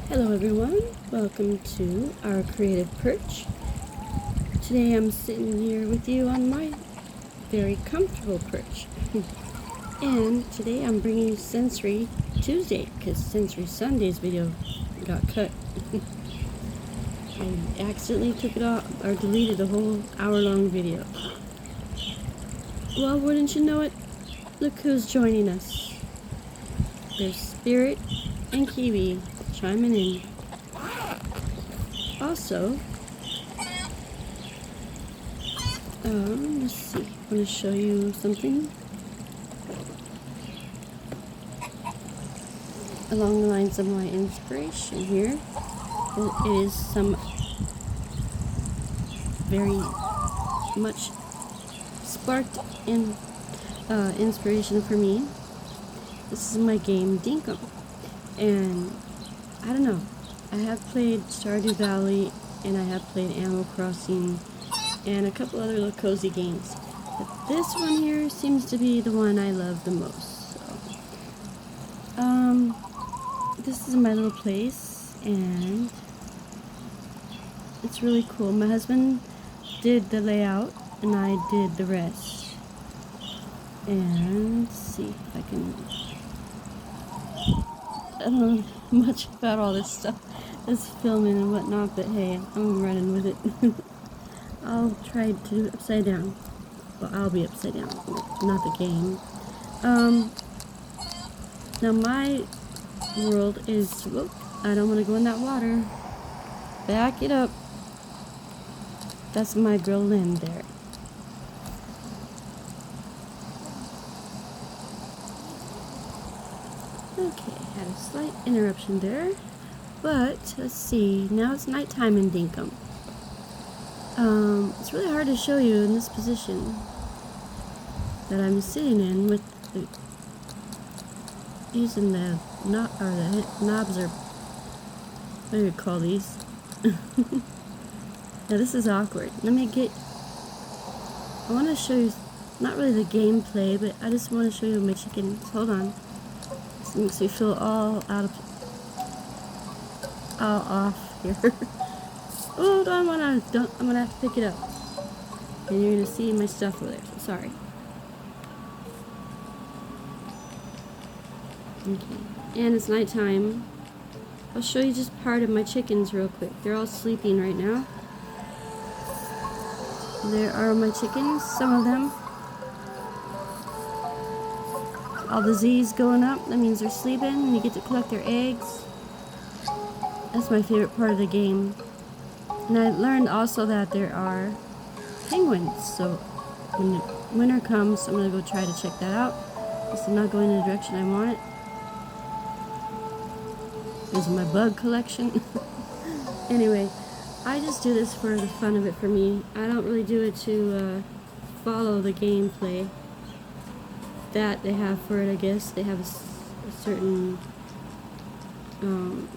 Hello everyone, welcome to our creative perch. Today I'm sitting here with you on my very comfortable perch. And today I'm bringing you Sensory Tuesday because Sensory Sunday's video got cut. I accidentally took it off or deleted the whole hour-long video. Well, wouldn't you know it? Look who's joining us. There's Spirit and Kiwi chiming in. Also, let's see, I'm going to show you something along the lines of my inspiration here. It is some very much sparked in inspiration for me. This is my game Dinkum, and I don't know, I have played Stardew Valley and I have played Animal Crossing and a couple other little cozy games, but this one here seems to be the one I love the most. So this is my little place and it's really cool. My husband did the layout and I did the rest. And let's see if I can, I don't know much about all this stuff, this filming and whatnot, but hey, I'm running with it. I'll try to do it upside down. Well, I'll be upside down, not the game. Now my world is, whoop, I don't want to go in that water. Back it up. That's my girl Lynn there. Okay, had a slight interruption there, but let's see, now it's nighttime in Dinkum. It's really hard to show you in this position that I'm sitting in with the, using the knobs, or what do you call these? Now this is awkward. I want to show you, not really the gameplay, but I just want to show you my chickens. Hold on. This makes me feel all off here. Oh, I'm gonna have to pick it up. And you're gonna see my stuff over there, so sorry. Okay, and it's nighttime. I'll show you just part of my chickens real quick. They're all sleeping right now. There are my chickens, some of them. All the Z's going up, that means they're sleeping, and you get to collect their eggs. That's my favorite part of the game. And I learned also that there are penguins, so when winter comes, I'm going to go try to check that out. Because I'm not going in the direction I want it. There's my bug collection. Anyway, I just do this for the fun of it for me. I don't really do it to follow the gameplay that they have for it, I guess. They have a certain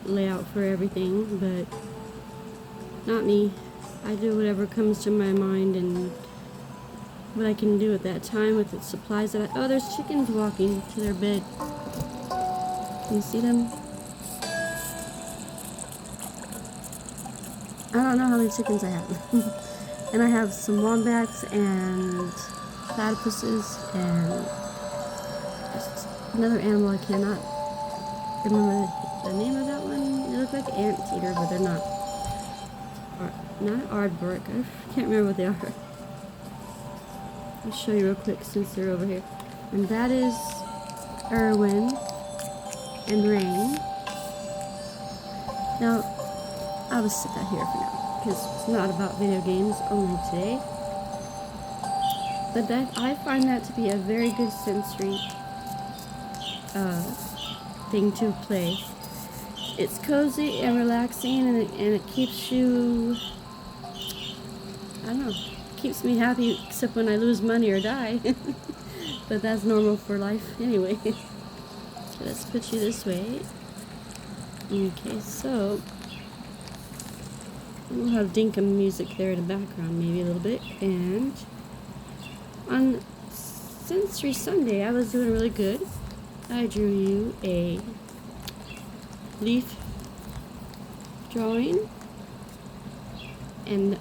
layout for everything, but not me. I do whatever comes to my mind and what I can do at that time with the supplies that oh, there's chickens walking to their bed. Can you see them? I don't know how many chickens I have. And I have some wombats and platypuses and another animal I cannot remember the name of that one. They look like anteater, but they're not. Not aardvark. I can't remember what they are. I'll show you real quick since they're over here. And that is Erwin and Rain. Now, I'll just sit that here for now because it's not about video games only today. But I find that to be a very good sensory thing to play. It's cozy and relaxing, and it keeps you, I don't know, keeps me happy except when I lose money or die. But that's normal for life anyway. So let's put you this way. Okay, so we'll have Dinkum music there in the background maybe a little bit. And on Sensory Sunday I was doing really good. I drew you a leaf drawing, and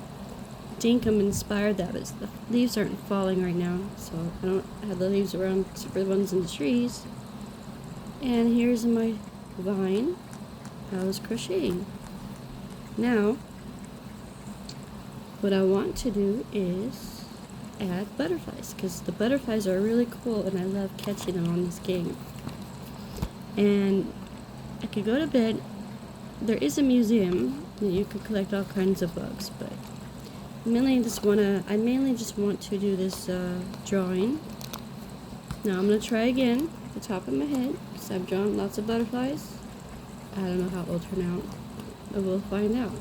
Dinkum inspired that. But the leaves aren't falling right now, so I don't have the leaves around except for the ones in the trees. And here's my vine. I was crocheting. Now, what I want to do is add butterflies, because the butterflies are really cool and I love catching them on this game. And I could go to bed. There is a museum that you could collect all kinds of bugs, but I mainly just want to do this drawing. Now I'm gonna try again at the top of my head, because I've drawn lots of butterflies. I don't know how it will turn out, but we'll find out.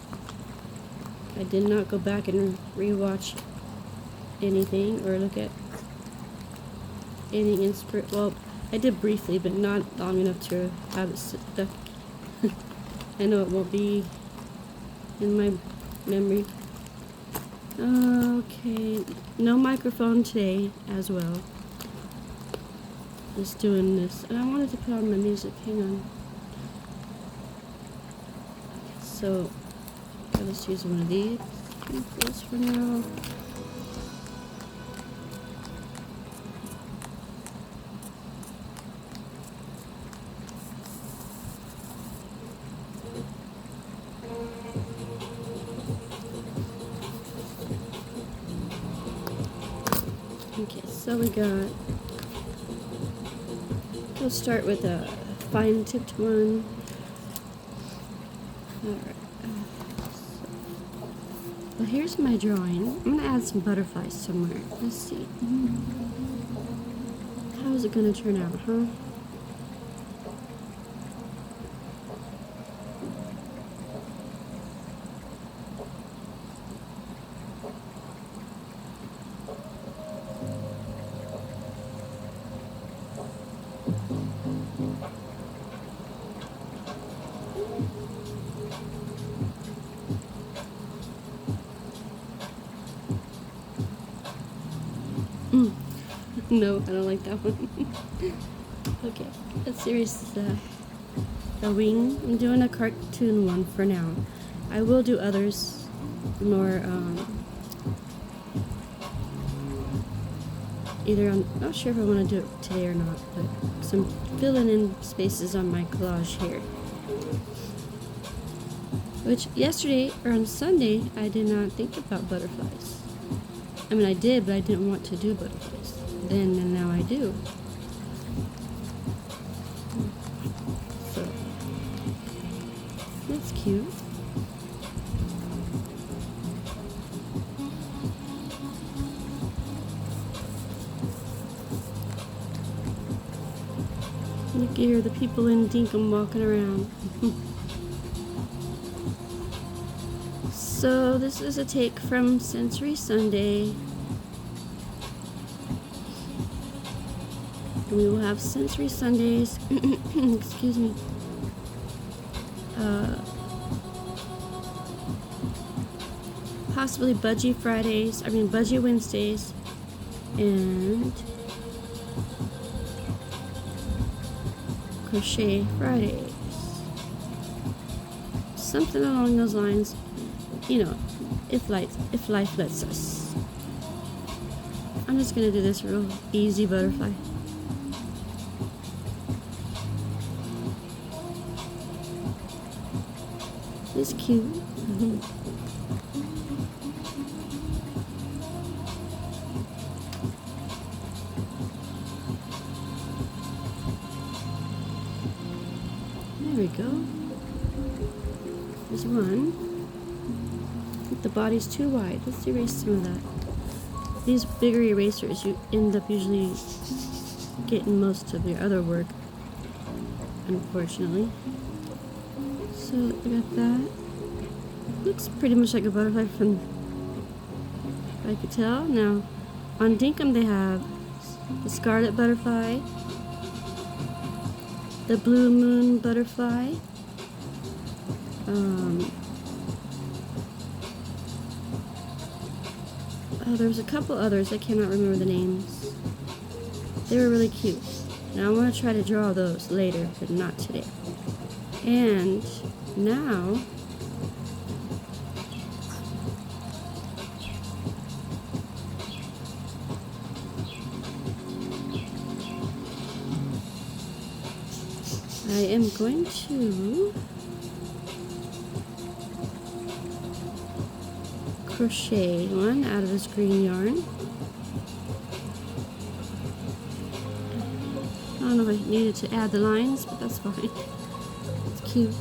I did not go back and rewatch anything or look at any well, I did briefly, but not long enough to have it stuck. I know it won't be in my memory. Okay, no microphone today as well. Just doing this. And I wanted to put on my music. Hang on. So, let's use one of these chemicals for now. Okay, so we got, we'll start with a fine tipped one. Alright, well, here's my drawing. I'm going to add some butterflies somewhere. Let's see. How is it going to turn out, huh? No, I don't like that one. Okay, let's see. The wing. I'm doing a cartoon one for now. I will do others more. Either I'm not sure if I want to do it today or not, but I'm filling in spaces on my collage here. Which yesterday or on Sunday I did not think about butterflies. I mean, I did, but I didn't want to do butterflies then, and now I do. So that's cute. You can hear the people in Dinkum walking around. So this is a take from Sensory Sunday. We will have Sensory Sundays, excuse me, possibly Budgie Wednesdays, and Crochet Fridays. Something along those lines, you know, if life lets us. I'm just going to do this real easy butterfly. It's cute. There we go. There's one. I think the body's too wide. Let's erase some of that. These bigger erasers, you end up usually getting most of your other work, unfortunately. So I got that. Looks pretty much like a butterfly from what I could tell. Now, on Dinkum they have the scarlet butterfly, the blue moon butterfly, there's a couple others, I cannot remember the names. They were really cute. Now I want to try to draw those later, but not today. And now I am going to crochet one out of this green yarn. I don't know if I needed to add the lines, but that's fine. It's cute.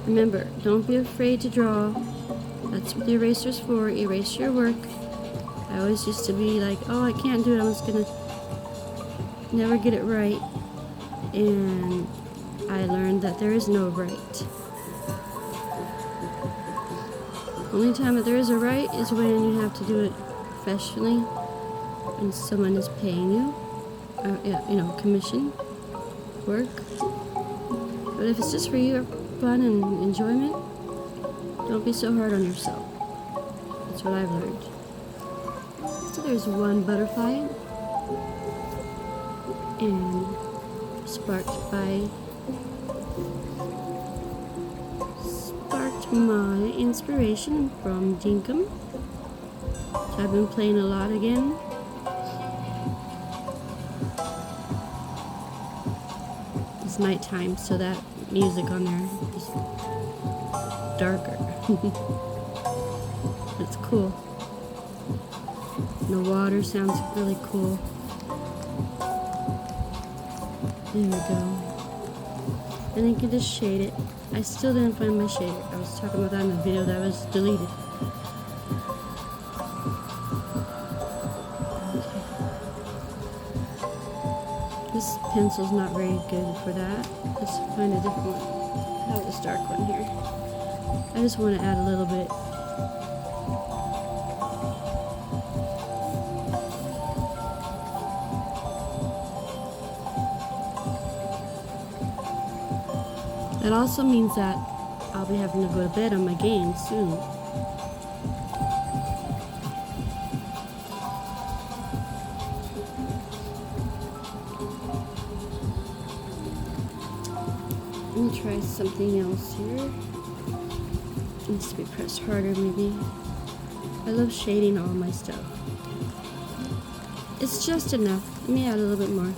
Remember, don't be afraid to draw. That's what the eraser's for. Erase your work. I always used to be like, oh, I can't do it. I'm just gonna never get it right. And I learned that there is no right. Only time that there is a right is when you have to do it professionally and someone is paying you, commission work. But if it's just for your fun and enjoyment, don't be so hard on yourself. That's what I've learned. So there's one butterfly, and sparked my inspiration from Dinkum. So I've been playing a lot again. It's nighttime, so that music on there is darker. It's cool. The water sounds really cool. There we go. And you can just shade it. I still didn't find my shader. I was talking about that in the video that was deleted. Okay. This pencil's not very good for that. Let's find a different one. How about this dark one here? I just want to add a little bit. That also means that I'll be having to go to bed on my game soon. Let me try something else here. It needs to be pressed harder maybe. I love shading all my stuff. It's just enough. Let me add a little bit more.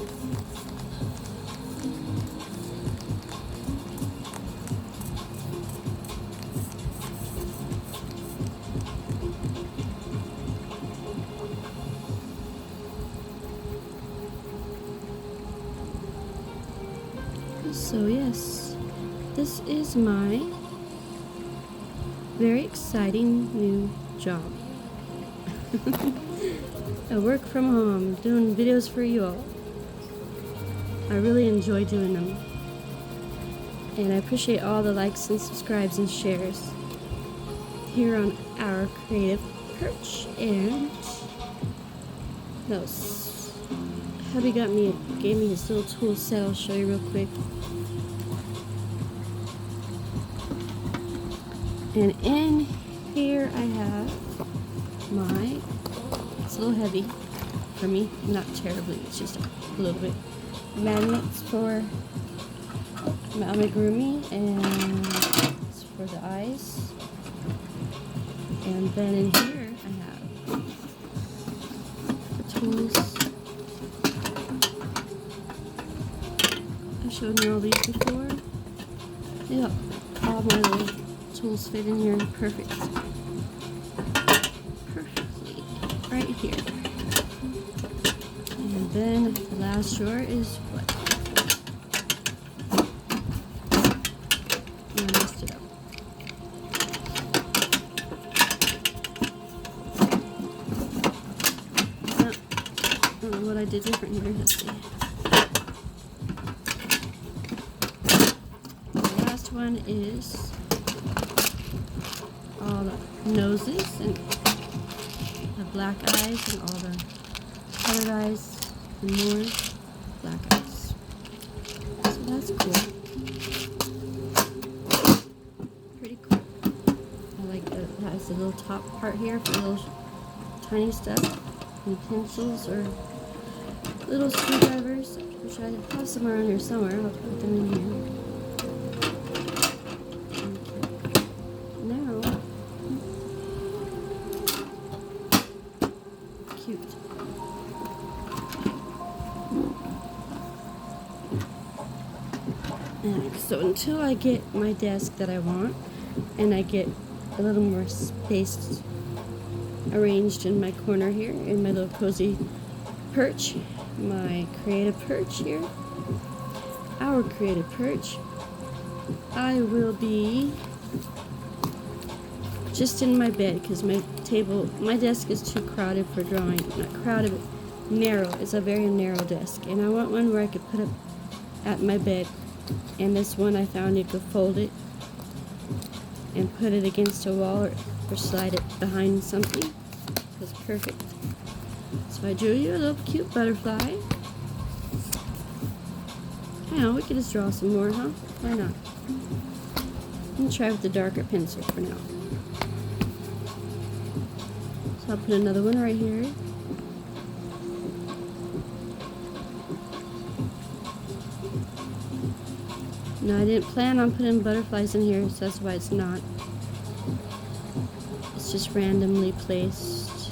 So yes, this is my very exciting new job. I work from home, doing videos for you all. I really enjoy doing them. And I appreciate all the likes and subscribes and shares here on our Creative Perch. And those hubby gave me his little tool set. I'll show you real quick. And in here I have my, it's a little heavy for me, not terribly, it's just a little bit, magnets for my amigurumi, and it's for the eyes. And then in here I have the tools. I've shown you all these before. Yeah, all my little tools fit in here perfectly right here. And then the last drawer is what? I messed it up. No, I don't know what I did different here. Let's see. The last one is all the noses and the black eyes and all the colored eyes and more black eyes. So that's cool. Pretty cool. I like that it has the little top part here for little tiny stuff and pencils or little screwdrivers, which I have some around here somewhere. I'll put them in here. And so until I get my desk that I want, and I get a little more space arranged in my corner here, in my little cozy perch, my creative perch here, our creative perch, I will be just in my bed because my desk is too crowded for drawing. Not crowded, but narrow. It's a very narrow desk, and I want one where I could put it at my bed. And this one I found you could fold it and put it against a wall or slide it behind something. It's perfect. So I drew you a little cute butterfly. I know, we could just draw some more, huh? Why not? I'm gonna try with the darker pencil for now. So I'll put another one right here. No, I didn't plan on putting butterflies in here, so that's why it's not. It's just randomly placed.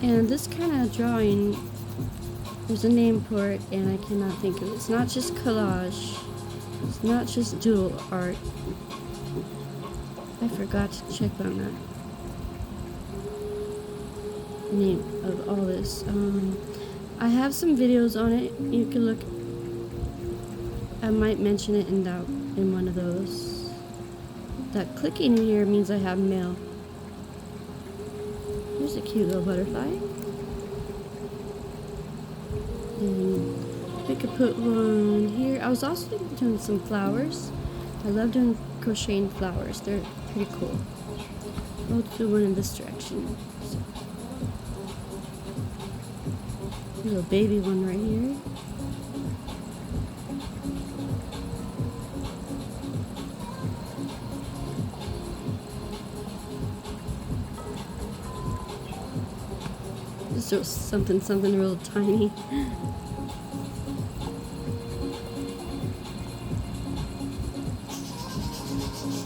And this kind of drawing, there's a name for it, and I cannot think of it. It's not just collage. It's not just dual art. I forgot to check on that. Name of all this. I have some videos on it. You can look. I might mention it in one of those. That clicking here means I have mail. Here's a cute little butterfly. And we could put one here. I was also doing some flowers. I love doing crocheting flowers. They're pretty cool. I'll do one in this direction. So. Little baby one right here. This is something real tiny.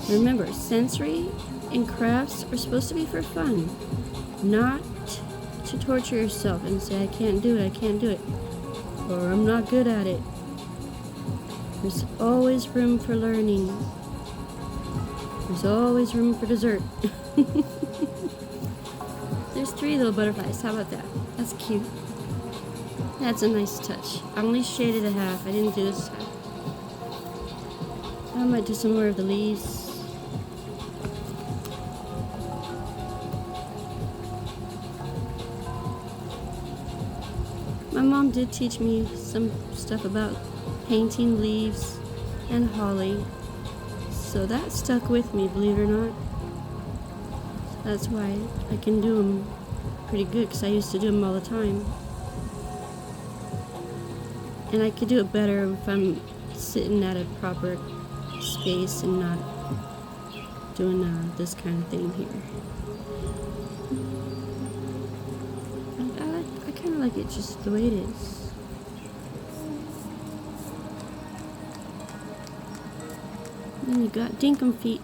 Remember, sensory and crafts are supposed to be for fun, not to torture yourself and say, I can't do it, or I'm not good at it. There's always room for learning. There's always room for dessert. There's 3 little butterflies. How about that? That's cute. That's a nice touch. I only shaded a half. I didn't do this half. I might do some more of the leaves. My mom did teach me some stuff about painting leaves and holly, so that stuck with me, believe it or not. That's why I can do them pretty good, because I used to do them all the time. And I could do it better if I'm sitting at a proper space and not doing this kind of thing here. I kind of like it just the way it is. Then you got dinkum feet.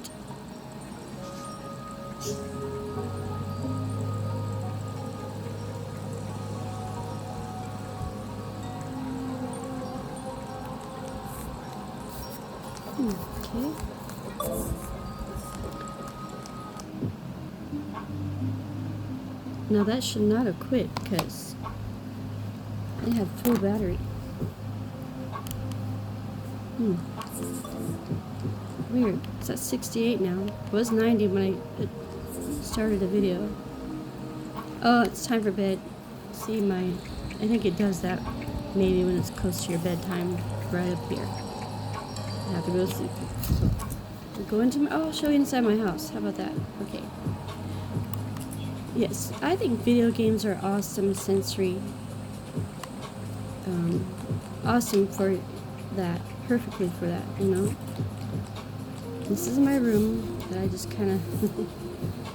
Okay. Now that should not have quit because I had full battery. Weird. It's at 68 now. It was 90 when I started the video. Oh, it's time for bed. See I think it does that maybe when it's close to your bedtime, right up here. I have to go to sleep. Go into I'll show you inside my house. How about that? Okay. Yes, I think video games are awesome sensory. Awesome for that. Perfectly for that, you know. This is my room that I just kind of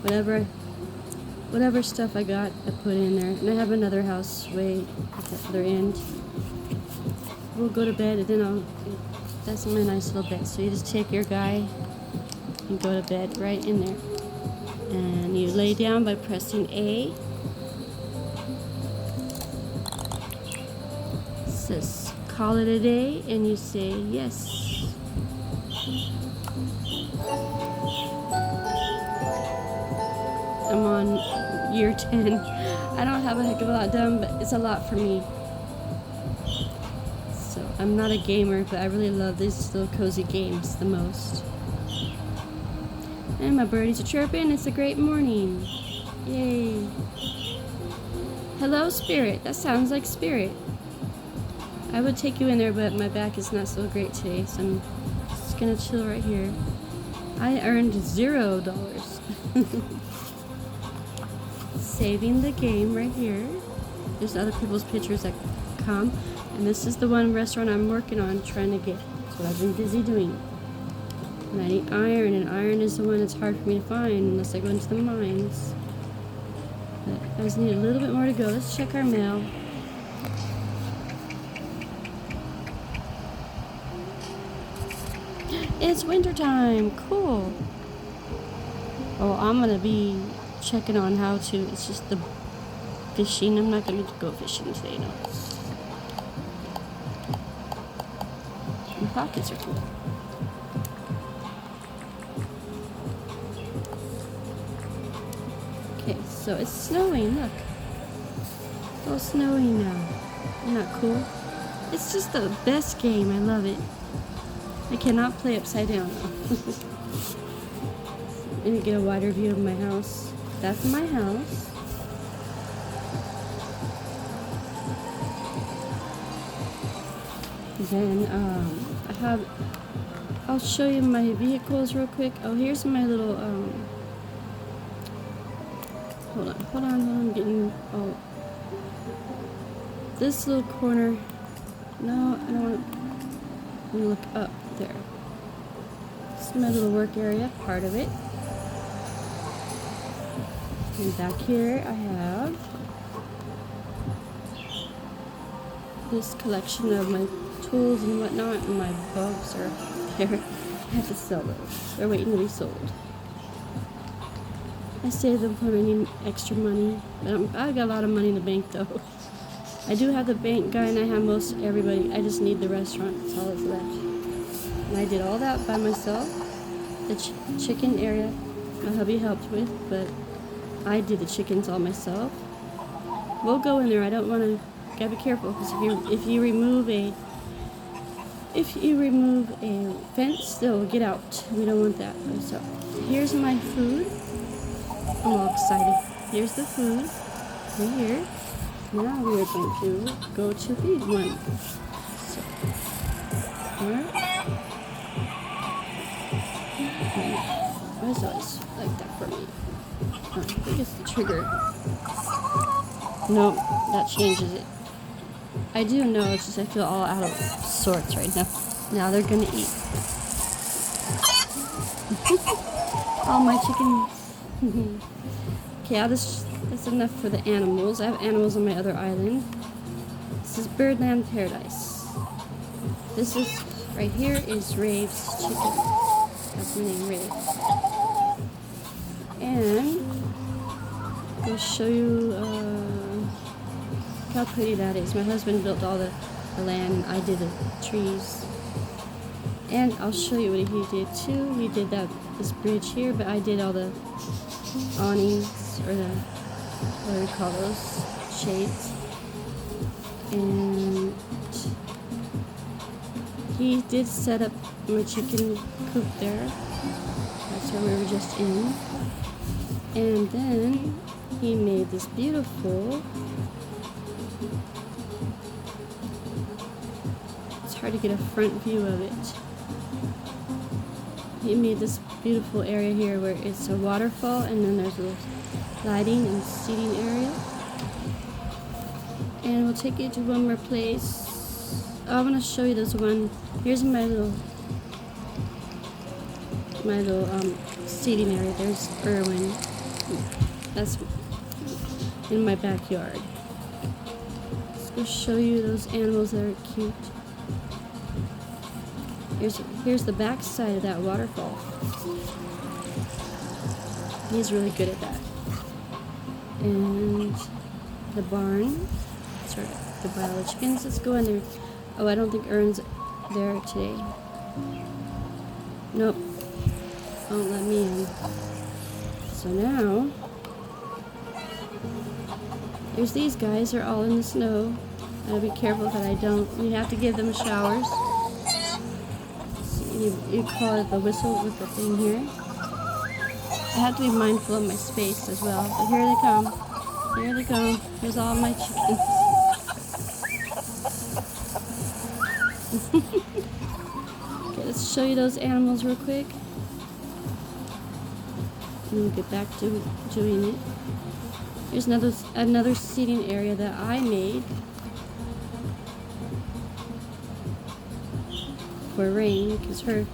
whatever stuff I got, I put in there. And I have another house way at the other end. We'll go to bed and then that's my nice little bed. So you just take your guy and go to bed right in there. And you lay down by pressing A. says call it a day, and you say yes. I'm on year 10. I don't have a heck of a lot done, but it's a lot for me. So I'm not a gamer, but I really love these little cozy games the most. And my birdies are chirping. It's a great morning. Yay. Hello, Spirit. That sounds like Spirit. I would take you in there, but my back is not so great today, so I'm just gonna chill right here. I earned $0. Saving the game right here. There's other people's pictures that come, and this is the one restaurant I'm working on trying to get. That's what I've been busy doing. And I need iron, and iron is the one that's hard for me to find unless I go into the mines. But I just need a little bit more to go. Let's check our mail. It's winter time. Cool. Oh, I'm gonna be checking on how to. It's just the fishing. I'm not gonna go fishing today. No. My pockets are full. Okay, so it's snowing. Look, it's all snowy now. Isn't that cool? It's just the best game. I love it. I cannot play upside down though. Let me get a wider view of my house. That's my house. Then I'll show you my vehicles real quick. Oh, here's my little hold on, I'm getting, oh, this little corner. No, I don't want to look up there. This is my little work area, part of it. And back here I have this collection of my tools and whatnot, and my bugs are up there. I have to sell those. They're waiting to be sold. I saved them when I need extra money, but I've got a lot of money in the bank though. I do have the bank guy, and I have most everybody. I just need the restaurant. That's all that's left. And I did all that by myself. The chicken area, my hubby helped with, but I did the chickens all myself. We'll go in there. I don't want to. Gotta be careful, because if you remove a fence, they'll get out. We don't want that. So here's my food. I'm all excited. Here's the food. Right here. Now we are going to go to feed one. So, alright. Why is always like that for me? I think it's the trigger. No, that changes it. I do know, it's just I feel all out of sorts right now. Now they're gonna eat. All my chickens. Okay, that's enough for the animals. I have animals on my other island. This is Birdland Paradise. This is, right here is Rave's chicken. That's my name, Rave. And I'll show you how pretty that is. My husband built all the land, and I did the trees. And I'll show you what he did too. He did this bridge here, but I did all the awnings, or the, what do we call those? Shades. And he did set up my chicken coop there. That's where we were just in. And then he made this beautiful, it's hard to get a front view of it. He made this beautiful area here where it's a waterfall, and then there's a little lighting and seating area. And we'll take you to one more place. Oh, I'm gonna show you this one. Here's my little seating area. There's Irwin. That's in my backyard. Let's go show you those animals that are cute. Here's the back side of that waterfall. He's really good at that. And the barn, sort of to buy all the chickens. Let's go in there. Oh, I don't think Ern's there today. Nope. Won't let me in. So now, there's these guys. They're all in the snow. I'll be careful that I don't. You have to give them showers. So you call it the whistle with the thing here. I have to be mindful of my space as well. But here they come. Here they come. Here's all my chickens. Okay, let's show you those animals real quick. And we'll get back to doing it. Here's another seating area that I made for Rain, because her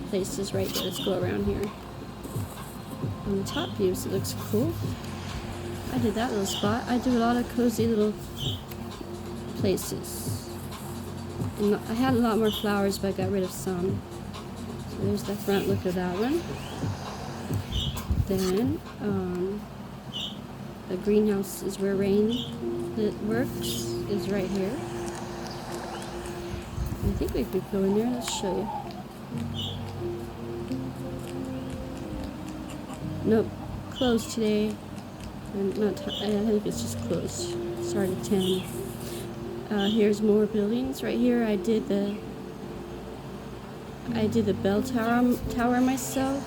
place is right there. Let's go around here. On the top views, it looks cool. I did that little spot. I do a lot of cozy little places. And I had a lot more flowers, but I got rid of some. So there's the front look of that one. Then the greenhouse is where Rain works, is right here. I think we could go in there. Let's show you. Nope, closed today. I think it's just closed. Started at 10. Here's more buildings. Right here, I did the bell tower myself.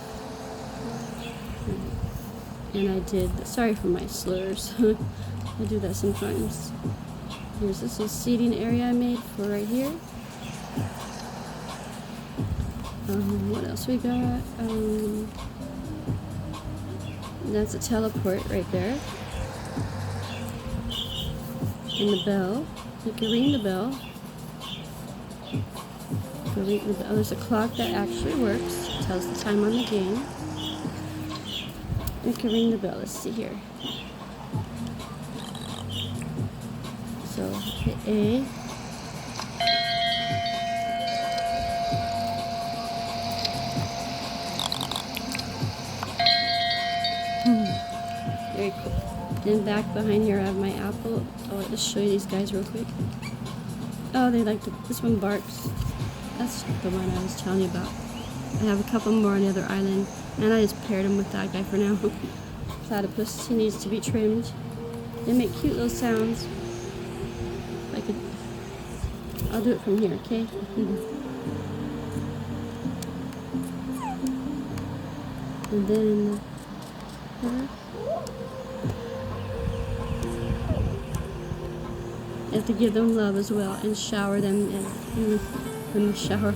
And I did, sorry for my slurs, I do that sometimes. Here's this little seating area I made for right here. What else we got? That's a teleport right there. And the bell. You can ring the bell. There's a clock that actually works. It tells the time on the game. You can ring the bell. Let's see here. So hit A. Very cool. Then back behind here I have my apple. Oh, let's show you these guys real quick. Oh, they like this one barks. That's the one I was telling you about. I have a couple more on the other island, and I just paired them with that guy for now. Platypus, he needs to be trimmed. They make cute little sounds. I'll do it from here, okay? And then you have to give them love as well and shower them in the shower.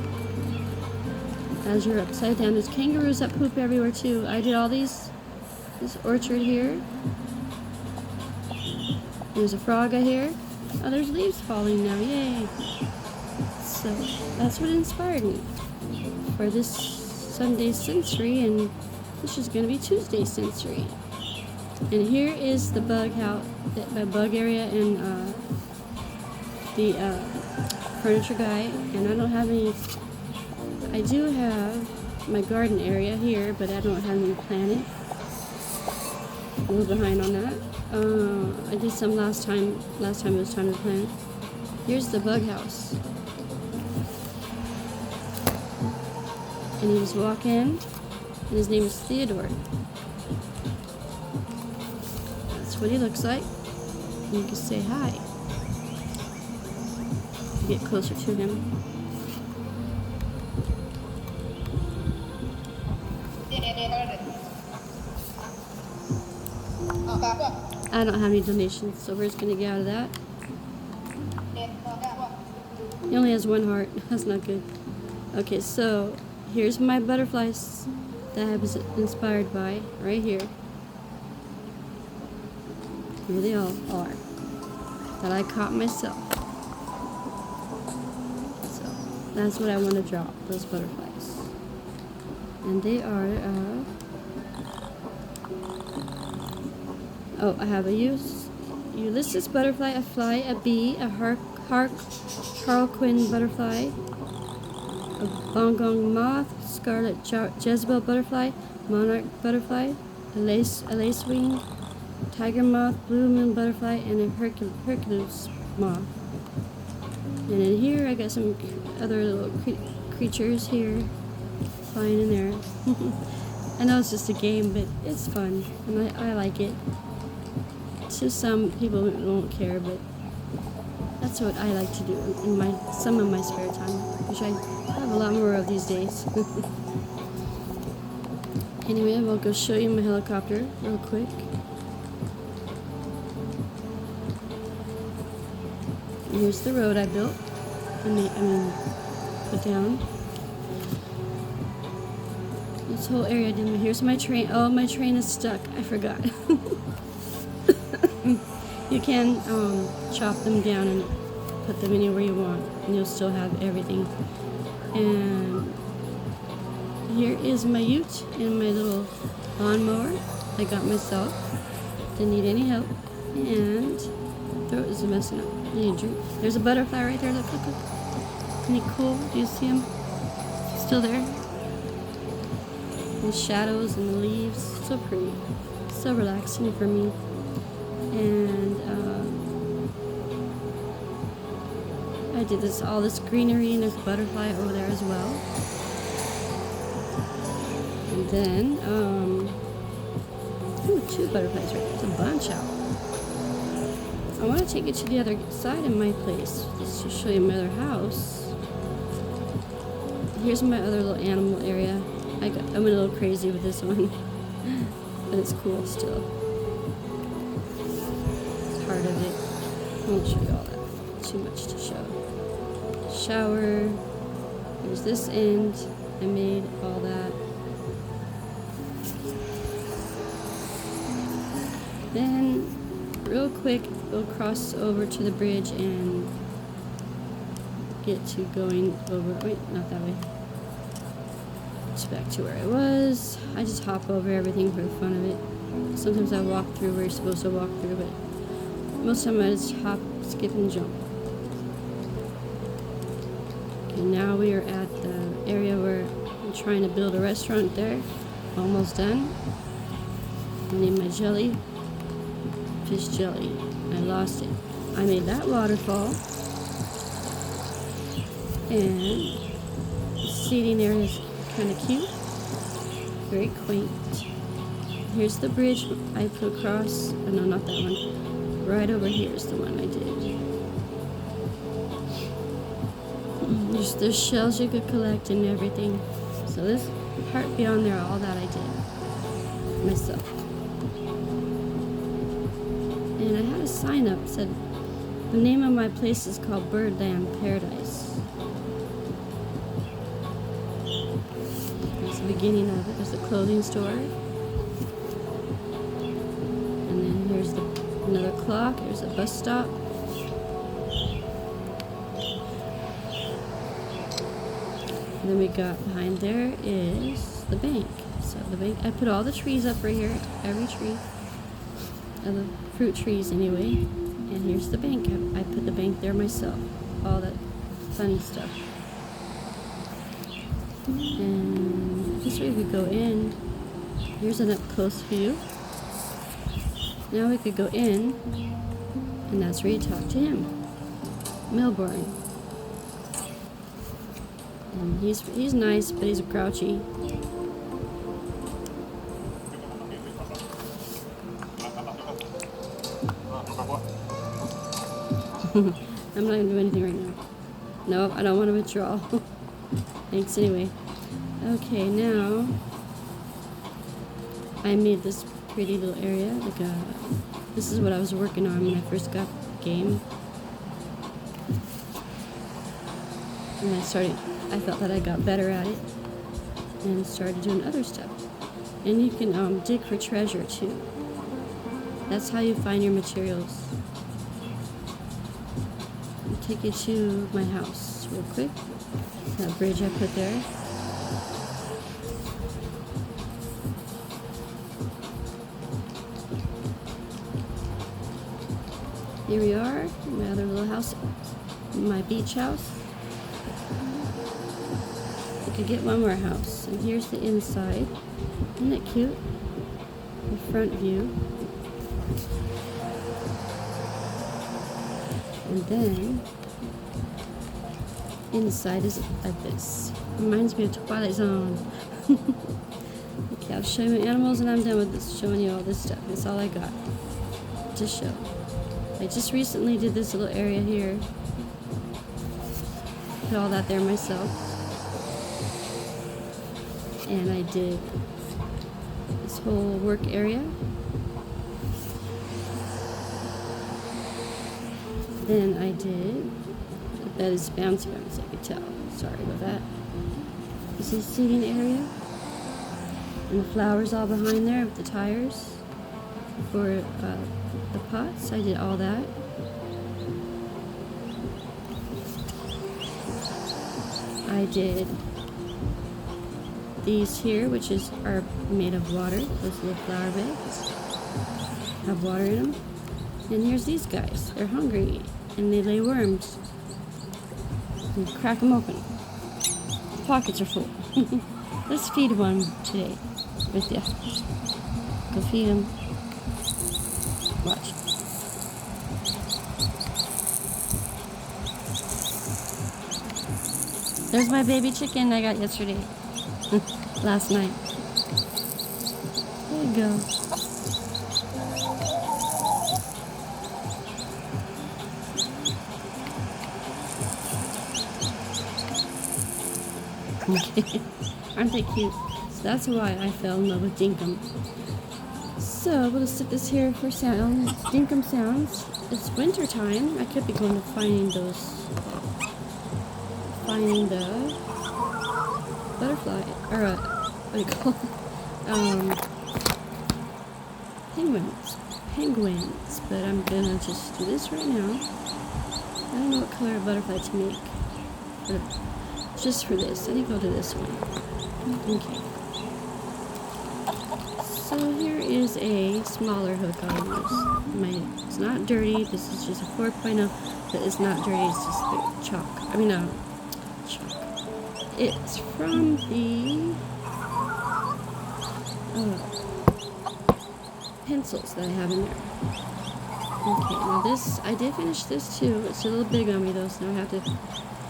As you're upside down, there's kangaroos that poop everywhere too. I did all this orchard here. There's a frog here. Oh, there's leaves falling now, yay! So that's what inspired me for this Sunday sensory, and this is going to be Tuesday sensory. And here is the bug house, the bug area, and the furniture guy. And I don't have any. I do have my garden area here, but I don't have any planted. A little behind on that. I did some last time. Last time it was time to plant. Here's the bug house. And you just walk in, and his name is Theodore. That's what he looks like. And you can say hi. Get closer to him. I don't have any donations, so we're just going to get out of that. He only has one heart. That's not good. Okay, so here's my butterflies that I was inspired by right here. Here they all are. That I caught myself. So that's what I want to draw, those butterflies. And they are, oh, I have a Ulysses butterfly, a fly, a bee, a harlequin butterfly, a bongong moth, scarlet Jezebel butterfly, monarch butterfly, a lacewing, tiger moth, blue moon butterfly, and a Hercules moth. And in here, I got some other little creatures here flying in there. I know it's just a game, but it's fun, and I like it. To some people won't care, but that's what I like to do in some of my spare time, which I have a lot more of these days. Anyway, I'll go show you my helicopter real quick. And here's the road I built. Put down. This whole area. Here's my train. Oh, my train is stuck. I forgot. You can chop them down and put them anywhere you want, and you'll still have everything. And here is my ute and my little lawnmower I got myself. Didn't need any help. And throat is messing up. I need a drink. There's a butterfly right there. Look, look, look. Isn't he cool? Do you see him? Still there? The shadows and the leaves. So pretty. So relaxing for me. And I did all this greenery, and there's a butterfly over there as well. And then, ooh, 2 butterflies right there. There's a bunch out. I want to take it to the other side of my place, just to show you my other house. Here's my other little animal area. I'm a little crazy with this one, but it's cool still. It's part of it. I won't show you all that. Too much to show. Shower. There's this end. I made all that. Then, real quick, we'll cross over to the bridge and get to going over. Wait, not that way. It's back to where I was. I just hop over everything for the fun of it. Sometimes I walk through where you're supposed to walk through, but most of the time I just hop, skip, and jump. Okay, now we are at the area where I'm trying to build a restaurant there. Almost done. I need my jelly. Fish jelly. I lost it. I made that waterfall. And the seating area is kind of cute. Very quaint. Here's the bridge I put across. Oh, no, not that one. Right over here is the one I did. There's shells you could collect and everything. So this part beyond there, all that I did myself. And I had a sign up that said the name of my place is called Birdland Paradise. That's the beginning of it. There's a clothing store. And then here's another clock. There's a bus stop. And then we got behind there is the bank. So the bank, I put all the trees up right here, every tree. The fruit trees anyway. And here's the bank. I put the bank there myself. All that funny stuff. And this way we go in. Here's an up close view. Now we could go in, and that's where you talk to him. Milburn. And he's nice, but he's grouchy. I'm not going to do anything right now. No, I don't want to withdraw. Thanks anyway. Okay, now I made this pretty little area. This is what I was working on when I first got the game. And I felt that I got better at it and started doing other stuff. And you can dig for treasure too. That's how you find your materials. I'll take you to my house real quick. That bridge I put there. Here we are, my other little house, my beach house. We could get one more house. And here's the inside. Isn't it cute? The front view. And then inside is like this. Reminds me of Twilight Zone. Okay, I've shown you animals and I'm done with this. Showing you all this stuff. That's all I got to show. I just recently did this little area here. Put all that there myself. And I did this whole work area. Then I did, that is bouncy, I could tell. Sorry about that. This is the seating area. And the flowers all behind there with the tires for the pots. I did all that. I did these here, which are made of water. Those little flower beds have water in them. And here's these guys. They're hungry and they lay worms. You crack them open. The pockets are full. Let's feed one today with you. Go feed him. Watch. There's my baby chicken I got yesterday. Last night. There you go. Okay. Aren't they cute? So that's why I fell in love with Dinkum. So we'll just sit this here for sounds. Dinkum sounds. It's winter time. I could be going to finding the butterfly, or what do you call it? Penguins. But I'm gonna just do this right now. I don't know what color of butterfly to make. Just for this. I think I'll do this one. Okay. So here is a smaller hook I'll use. It's not dirty. This is just a 4.0, but it's not dirty. It's just the chalk. I mean, chalk. It's from the pencils that I have in there. Okay, now this, I did finish this too. It's a little big on me though, so I have to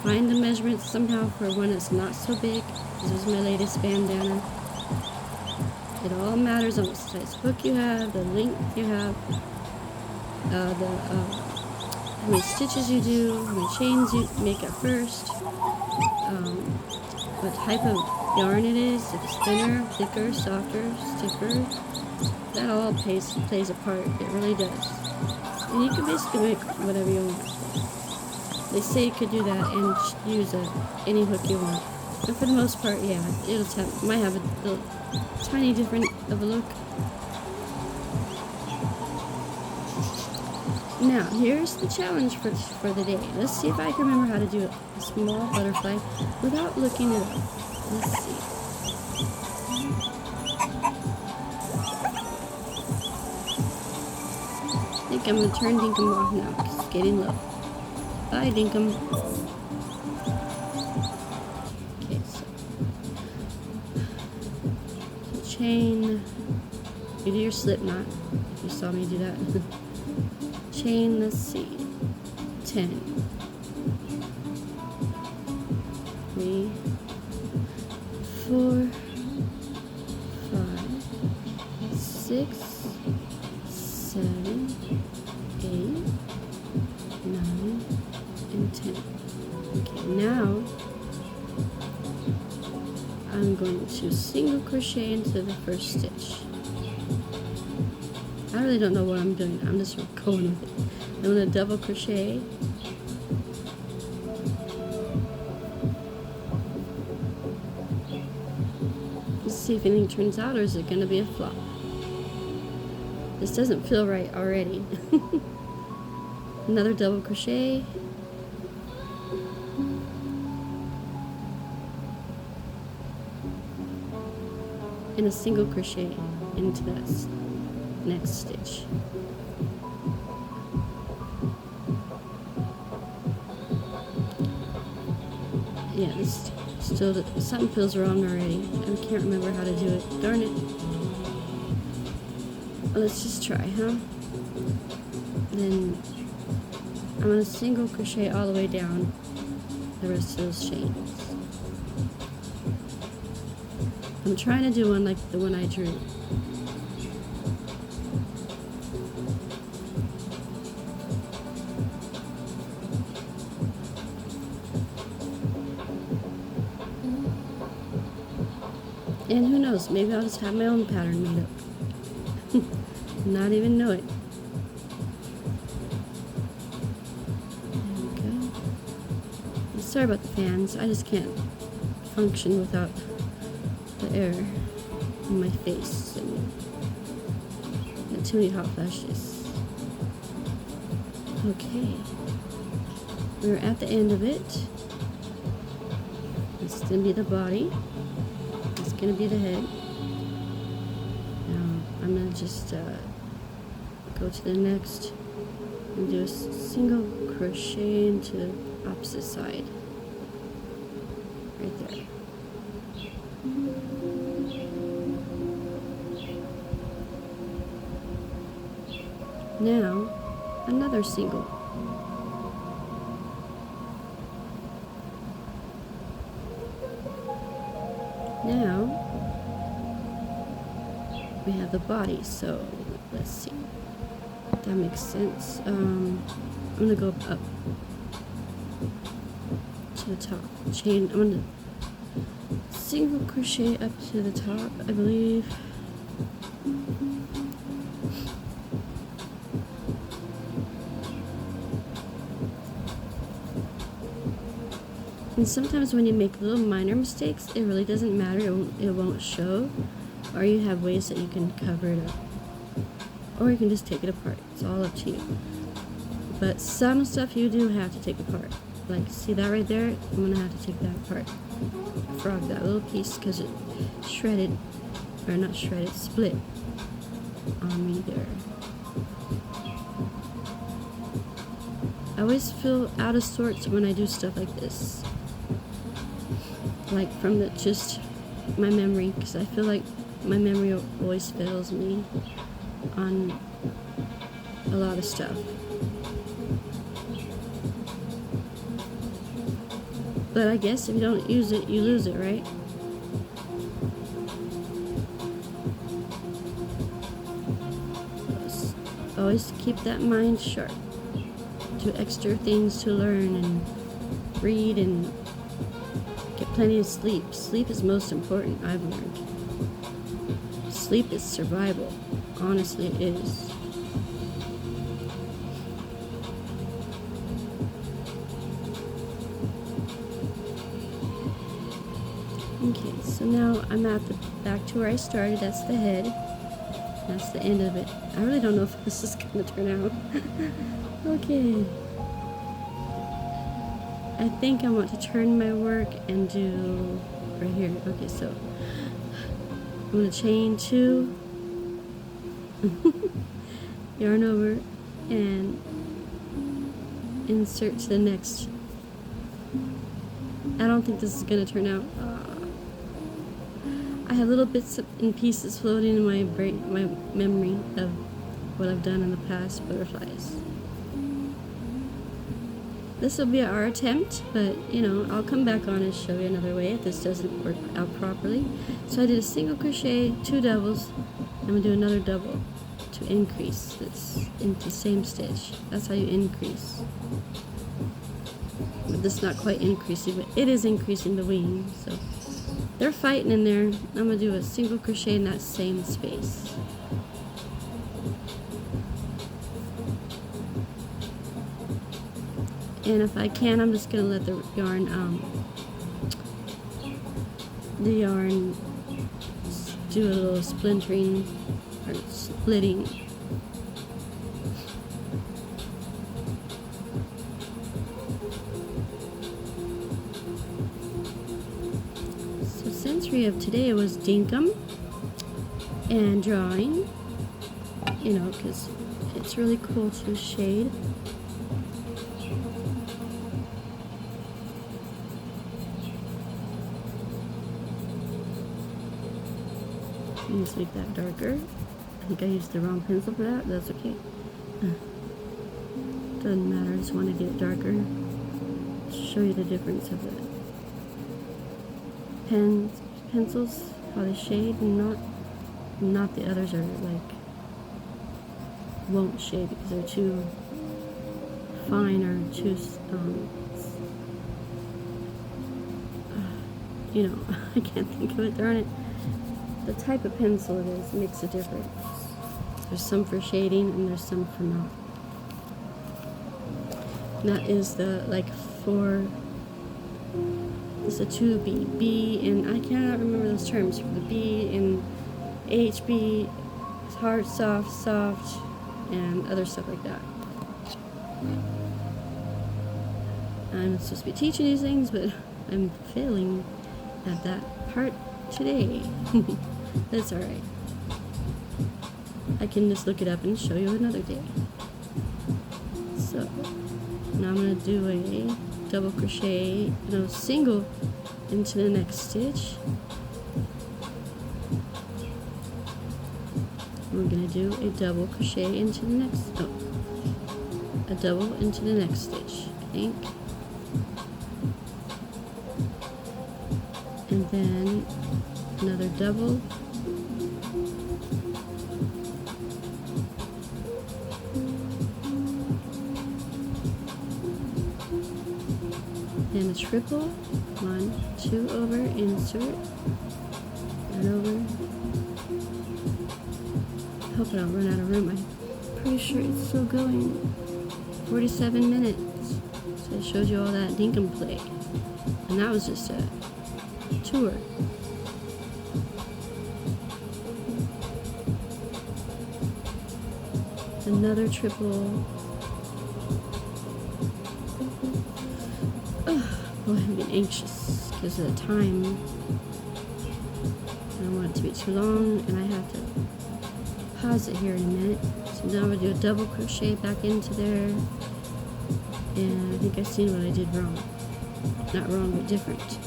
find the measurements somehow for one that's not so big. This is my latest bandana. It all matters on what size hook you have, the length you have, how many stitches you do, how many chains you make at first, what type of yarn it is, if it's thinner, thicker, softer, stiffer. That all plays a part. It really does. And you can basically make whatever you want. They say you could do that and use any hook you want. And for the most part, yeah, might have a little tiny different of a look. Now, here's the challenge for the day. Let's see if I can remember how to do a small butterfly without looking it up. Let's see. I think I'm going to turn Dinkum off now because it's getting low. Bye, Dinkum. Okay, so chain. You do your slip knot. If you saw me do that. Chain, let's see. 10. 3, 4, 5, 6, 7, 8, 9, and 10. Okay, now I'm going to single crochet into the first stitch. I really don't know what I'm doing. I'm just going with it. I'm going to double crochet. Let's see if anything turns out, or is it going to be a flop? This doesn't feel right already. Another double crochet. And a single crochet into that next stitch. Yeah, this still, something feels wrong already. I can't remember how to do it. Darn it. Well, let's just try, huh? Then I'm going to single crochet all the way down the rest of those chains. I'm trying to do one like the one I drew. And who knows, maybe I'll just have my own pattern made up. Not even know it. There we go. Sorry about the fans, I just can't function without the air in my face and got too many hot flashes. Okay. We're at the end of it. It's gonna be the body. It's gonna be the head. Now I'm gonna just go to the next and do a single crochet into the opposite side. Right there. Now another single. Now we have the body, so let's see. That makes sense. I'm gonna go up to the top. Chain. I'm gonna single crochet up to the top, I believe. And sometimes when you make little minor mistakes, it really doesn't matter, it won't show. Or you have ways that you can cover it up. Or you can just take it apart. It's all up to you. But some stuff you do have to take apart. Like, see that right there? I'm gonna have to take that apart. Frog that little piece because it shredded, or not shredded, split on me there. I always feel out of sorts when I do stuff like this. Like from just my memory, because I feel like my memory always fails me on a lot of stuff. But I guess if you don't use it, you lose it, right? Always keep that mind sharp. Do extra things to learn and read and get plenty of sleep. Sleep is most important, I've learned. Sleep is survival. Honestly, it is. Okay, so now I'm at the back to where I started. That's the head. That's the end of it. I really don't know if this is gonna turn out. Okay. I think I want to turn my work and do right here. Okay, so I'm gonna chain 2, yarn over, and insert to the next. I don't think this is gonna turn out. I have little bits and pieces floating in my brain, my memory of what I've done in the past butterflies. This will be our attempt, but you know, I'll come back on and show you another way if this doesn't work out properly. So I did a single crochet, 2 doubles. I'm gonna do another double to increase this into the same stitch. That's how you increase. But this is not quite increasing, but it is increasing the wing. So they're fighting in there. I'm gonna do a single crochet in that same space. And if I can, I'm just gonna let the yarn do a little splintering or splitting. So sensory of today was dinkum and drawing, you know, because it's really cool to shade. Let's make that darker. I think I used the wrong pencil for that, but that's okay. Doesn't matter, I just want to get it darker. show you the difference of the pencils, how they shade, and not the others are like won't shade because they're too fine or too you know, I can't think of it. Darn it. The type of pencil it is makes a difference. There's some for shading and there's some for not. That is the like for. It's a 2B, B, and I cannot remember those terms. For the B and HB, hard, soft, and other stuff like that. I'm supposed to be teaching these things, but I'm failing at that part today. That's alright. I can just look it up and show you another day. So, now I'm going to do a double crochet, no, single into the next stitch. We're going to do a double crochet into the next, a double into the next stitch, I think. And then another double. And a triple. 1, 2 over, insert, and over. I hope I don't run out of room. I'm pretty sure it's still going. 47 minutes. So I showed you all that dinkum play. And that was just a tour. Another triple. Boy, I'm getting anxious because of the time. I don't want it to be too long, and I have to pause it here in a minute. So now I'm going to do a double crochet back into there. And I think I've seen what I did wrong. Not wrong, but different.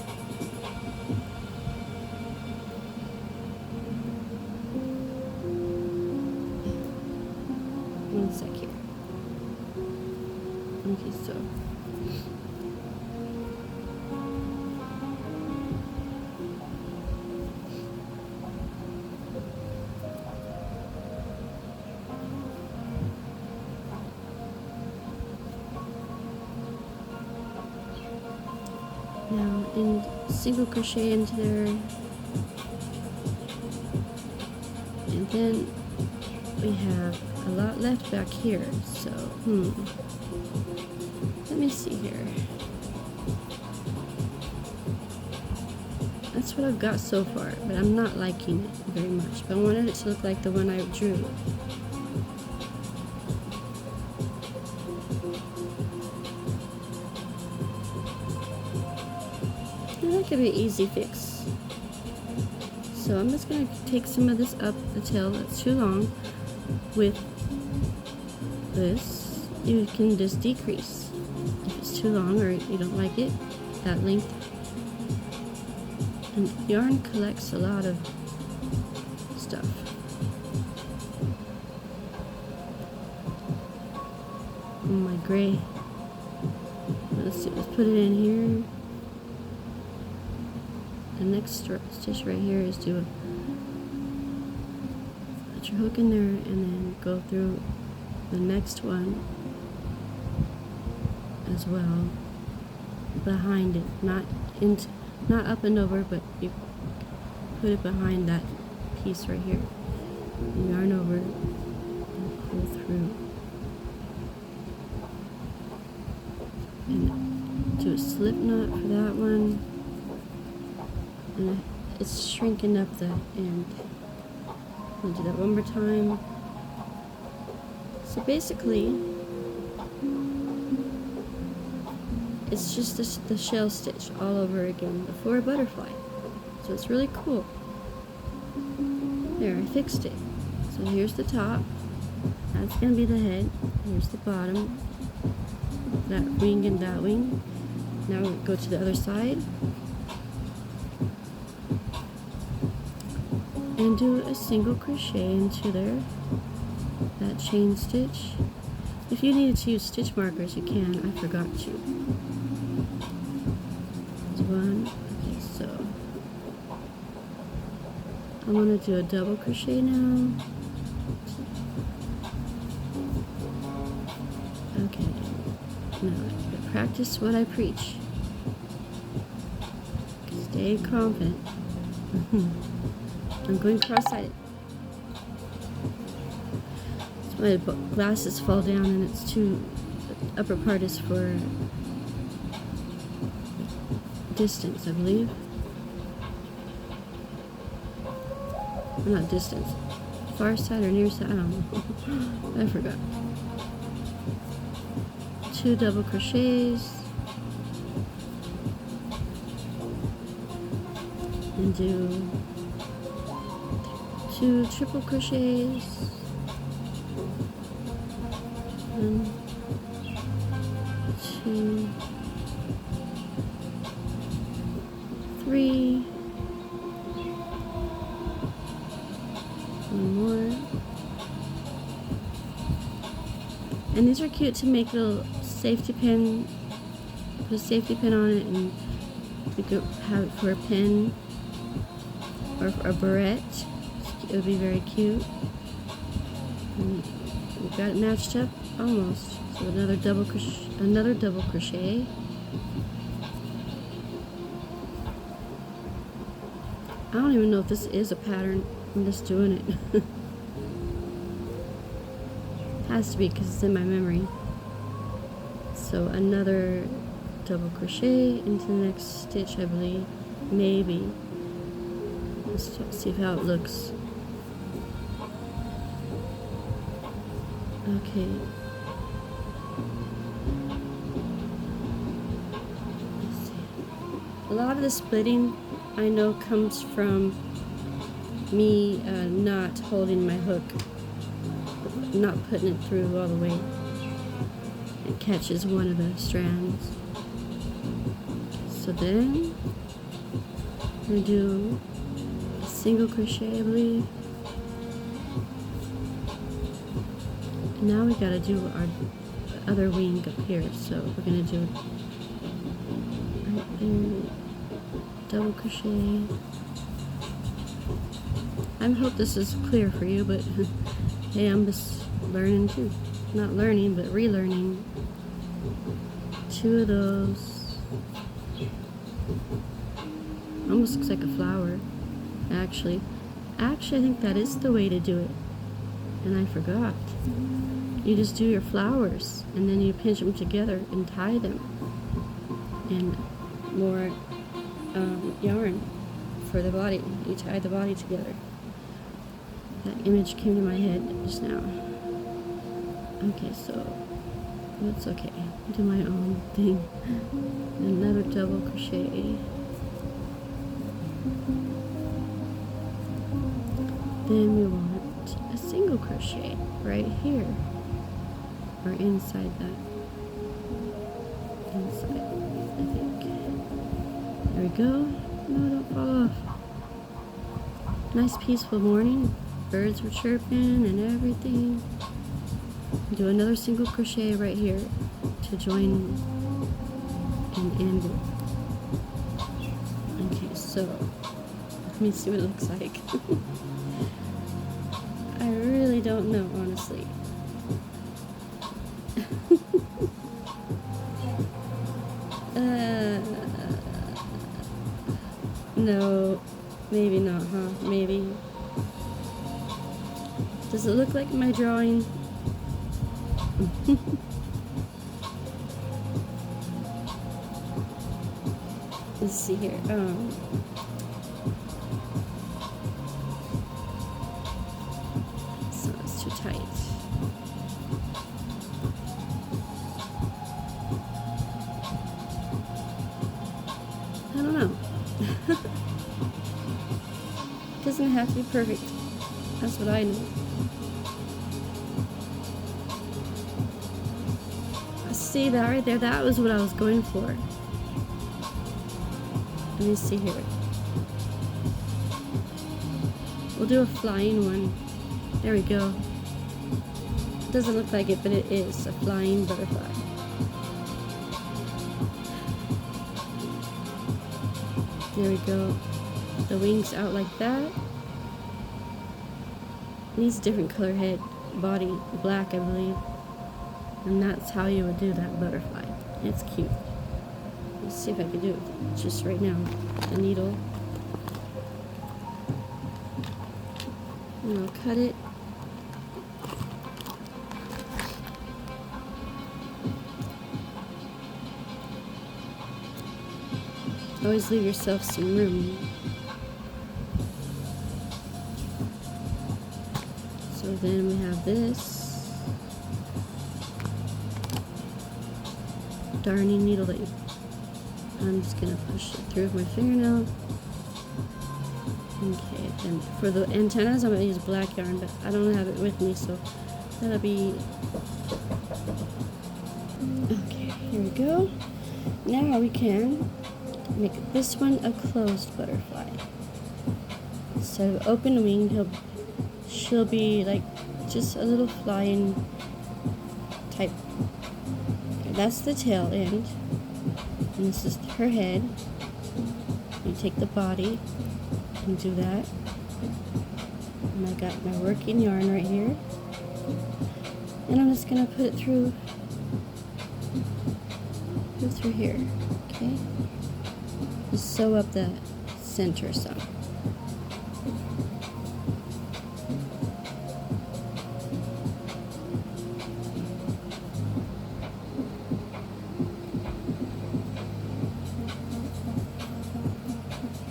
One sec here. Okay, so. Now, in single crochet into there, and then we have a lot left back here, so, let me see here. That's what I've got so far, but I'm not liking it very much, but I wanted it to look like the one I drew. That could be an easy fix. So I'm just going to take some of this up the tail that's too long with this. You can just decrease if it's too long or you don't like it, that length. And yarn collects a lot of stuff. Oh, my gray. Let's see, let's put it in here. The next stitch right here is to put your hook in there and then go through the next one as well behind it, not up and over, but you put it behind that piece right here. Yarn over and pull through and do a slip knot for that one. And it's shrinking up the end. I'll do that one more time. So basically, it's just the shell stitch all over again before a butterfly. So it's really cool. There, I fixed it. So here's the top. That's going to be the head. Here's the bottom. That wing and that wing. Now we'll go to the other side. And do a single crochet into there, that chain stitch. If you needed to use stitch markers, you can. I forgot to. one. Okay, so I want to do a double crochet now. Okay, now I practice what I preach. Stay confident. I'm going cross-sided. So my glasses fall down and it's too, the upper part is for distance, I believe. Or not distance. Far side or near side, I don't know. I forgot. 2 double crochets. And do 2 triple crochets. 1, 2, 3. 1 more. And these are cute to make little safety pin. Put a safety pin on it, and you could have it for a pin or for a barrette. It would be very cute. And we've got it matched up almost. So another double crochet. I don't even know if this is a pattern. I'm just doing it. Has to be because it's in my memory. So another double crochet into the next stitch, I believe. Maybe. Let's see how it looks. Okay. Let's see. A lot of the splitting I know comes from me not holding my hook, not putting it through all the way. It catches one of the strands. So then I'm going to do a single crochet, I believe. And now we got to do our other wing up here. So we're going to do right there, double crochet. I hope this is clear for you, but hey, I'm just learning too. Not learning, but relearning. 2 of those. Almost looks like a flower. Actually, I think that is the way to do it. And I forgot. You just do your flowers, and then you pinch them together and tie them. And more yarn for the body. You tie the body together. That image came to my head just now. Okay, so it's okay. Do my own thing. Another double crochet. Then we want a single crochet right here, or inside that. Inside, I think. There we go. No, don't fall off. Nice peaceful morning. Birds were chirping and everything. Do another single crochet right here to join and end it. Okay, so let me see what it looks like. I really don't know, honestly. No, maybe not, huh? Maybe. Does it look like my drawing? Let's see here. So it's too tight. I don't know. Doesn't have to be perfect. That's what I know. See that right there? That was what I was going for. Let me see here. We'll do a flying one. There we go. It doesn't look like it, but it is a flying butterfly. There we go. The wings out like that. Needs a different color head, body, black I believe. And that's how you would do that butterfly. It's cute. Let's see if I can do it just right now. The needle. And I'll cut it. Always leave yourself some room. So then we have this darning needle that I'm just gonna push it through with my fingernail. Okay, and for the antennas I'm gonna use black yarn, but I don't have it with me, so that'll be okay. Here we go. Now we can make this one a closed butterfly. Instead of open wing, she'll be like just a little flying type. Okay, that's the tail end, and this is her head. You take the body and do that. And I got my working yarn right here, and I'm just gonna put it through here. Okay. Just sew up the center some.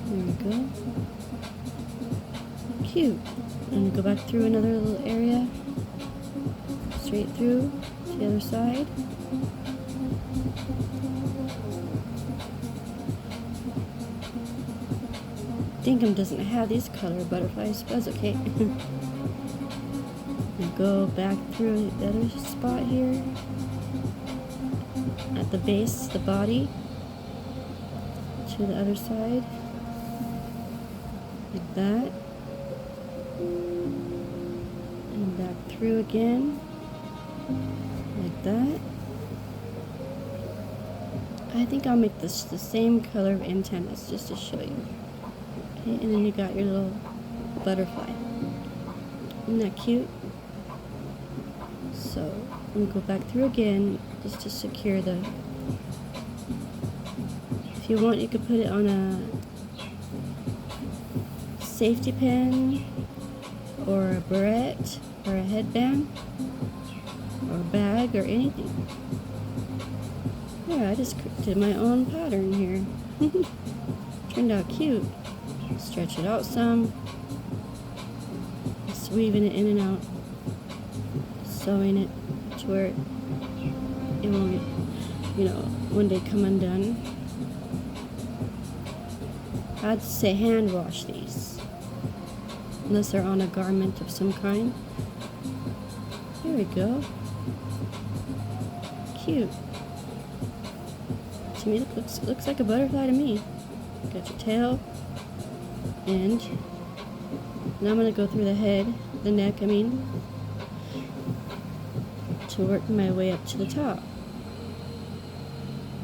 There we go. Cute. And go back through another little area. Straight through to the other side. Dinkum doesn't have these color butterflies, but that's okay. And go back through the other spot here at the base, the body, to the other side, like that, and back through again, like that. I think I'll make this the same color of antennas just to show you. Okay, and then you got your little butterfly. Isn't that cute? So I'm gonna go back through again just to secure the. If you want, you could put it on a safety pin or a barrette or a headband or a bag or anything. Yeah, I just did my own pattern here. Turned out cute. Stretch it out some. Just weaving it in and out. Sewing it to where it won't, one day come undone. I'd say hand wash these. Unless they're on a garment of some kind. There we go. Cute. To me, it looks like a butterfly to me. Got your tail, and now I'm going to go through the head, the neck, to work my way up to the top.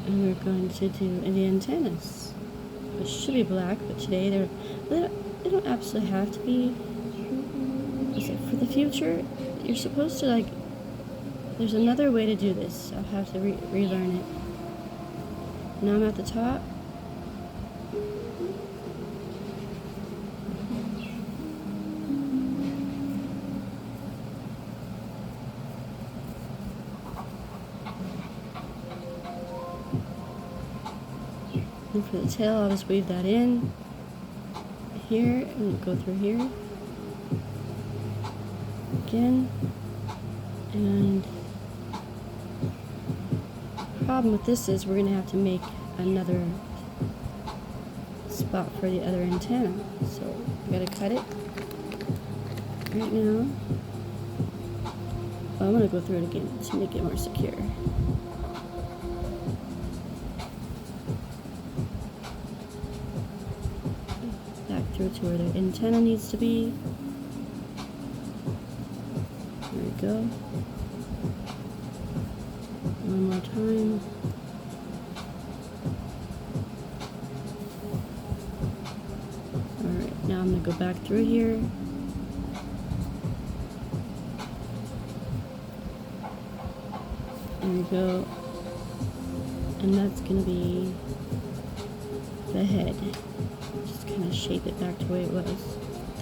And we're going to do the antennas, which should be black, but today they don't absolutely have to be. For the future, you're supposed to there's another way to do this. I'll have to relearn it. Now I'm at the top. And for the tail, I'll just weave that in here and go through here again. And the problem with this is we're going to have to make another spot for the other antenna. So we got to cut it right now. Well, I'm going to go through it again to make it more secure. Back through to where the antenna needs to be. There we go. One more time. Now I'm going to go back through here. There we go. And that's going to be the head. Just kind of shape it back to the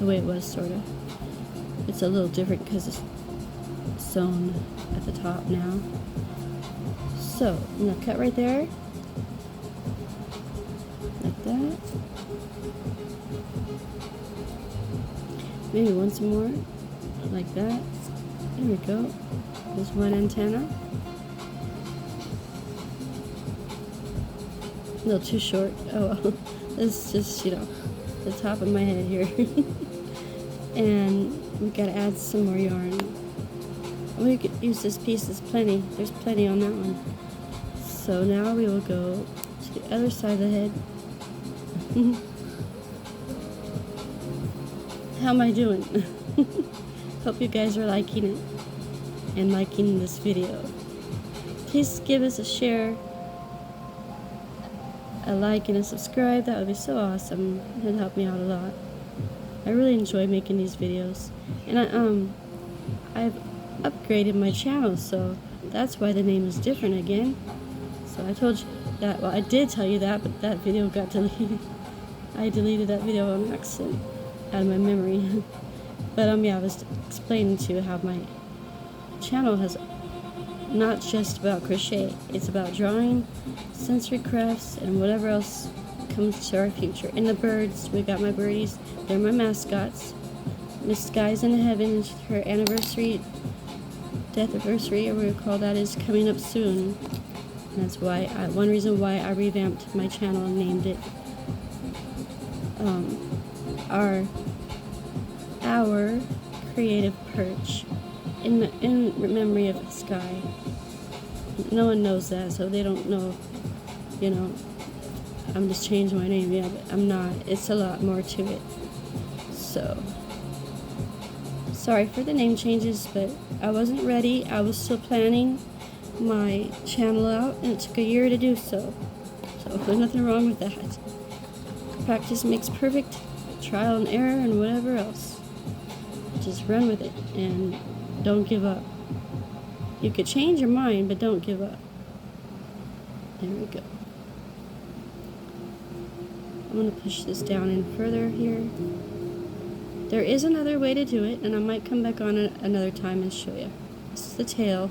way it was, sort of. It's a little different because it's sewn at the top now. So I'm going to cut right there, like that. Maybe one some more, like that. There we go. There's one antenna. A little too short. Oh well. This is just, you know, the top of my head here. And we gotta add some more yarn. We could use this piece. There's plenty on that one. So now we will go to the other side of the head. How am I doing? Hope you guys are liking it and liking this video. Please give us a share, a like, and a subscribe. That would be so awesome. It would help me out a lot. I really enjoy making these videos, and I've upgraded my channel, so that's why the name is different again. So I told you that. Well, I did tell you that, but that video got deleted. I deleted that video on accident out of my memory. But yeah, I was explaining to you how my channel has not just about crochet. It's about drawing, sensory crafts, and whatever else comes to our future. And the birds, we got my birdies. They're my mascots. Miss Sky's in Heaven, her anniversary, death anniversary, or whatever we call that, is coming up soon. And that's why one reason why I revamped my channel and named it our creative perch in memory of Sky. No one knows that, so they don't know, you know, I'm just changing my name. Yeah, but I'm not. It's a lot more to it. So sorry for the name changes, but I wasn't ready. I was still planning my channel out, and it took a year to do so. So there's nothing wrong with that. Practice makes perfect, trial and error, and whatever else. Just run with it and don't give up. You could change your mind, but don't give up. There we go. I'm going to push this down in further here. There is another way to do it, and I might come back on another time and show you. This is the tail,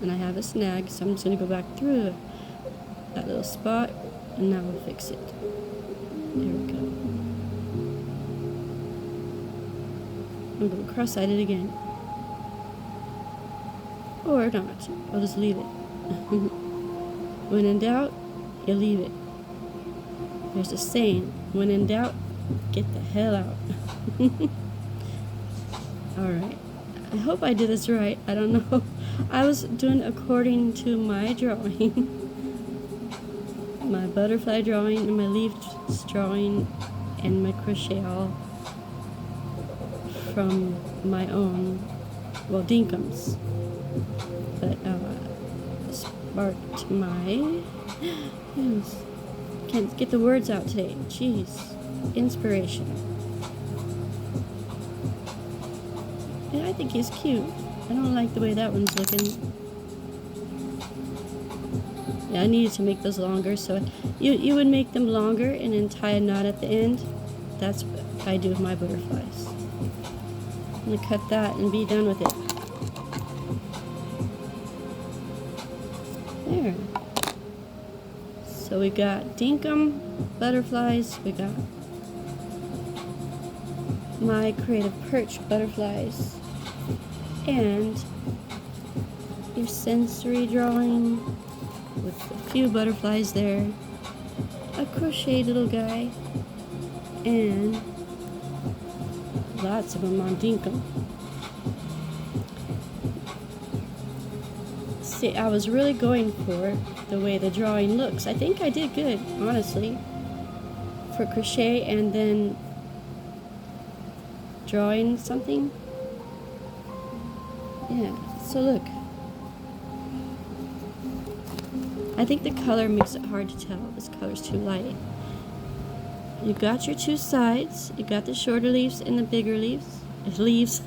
and I have a snag, so I'm just going to go back through that little spot, and now we'll fix it. There we go. I'm going to cross-eyed again. Or not. I'll just leave it. When in doubt, you leave it. There's a saying, when in doubt, get the hell out. Alright. I hope I did this right. I don't know. I was doing according to my drawing. My butterfly drawing and my leaf drawing and my crochet all from my own, well, Dinkum's. But sparked my, yes, can't get the words out today. Jeez, inspiration. Yeah, I think he's cute. I don't like the way that one's looking. Yeah, I needed to make those longer, so you would make them longer and then tie a knot at the end. That's what I do with my butterflies. I'm going to cut that and be done with it. There. So we got Dinkum butterflies, we got my creative perch butterflies, and your sensory drawing with a few butterflies there, a crochet little guy, and lots of them on Dinkum. See, I was really going for the way the drawing looks. I think I did good, honestly, for crochet and then drawing something. Yeah, so look. I think the color makes it hard to tell. This color's too light. You got your two sides. You got the shorter leaves and the bigger leaves. Leaves,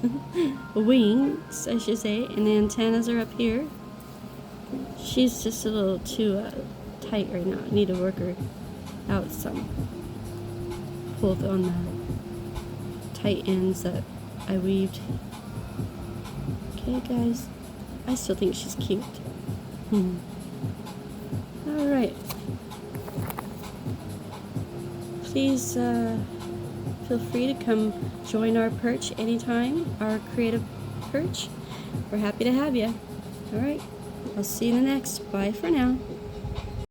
wings, I should say, and the antennas are up here. She's just a little too tight right now. I need to work her out some. Pulled on the tight ends that I weaved. Okay, guys, I still think she's cute. All right. Please feel free to come join our perch anytime, our creative perch. We're happy to have you. All right. I'll see you in the next. Bye for now.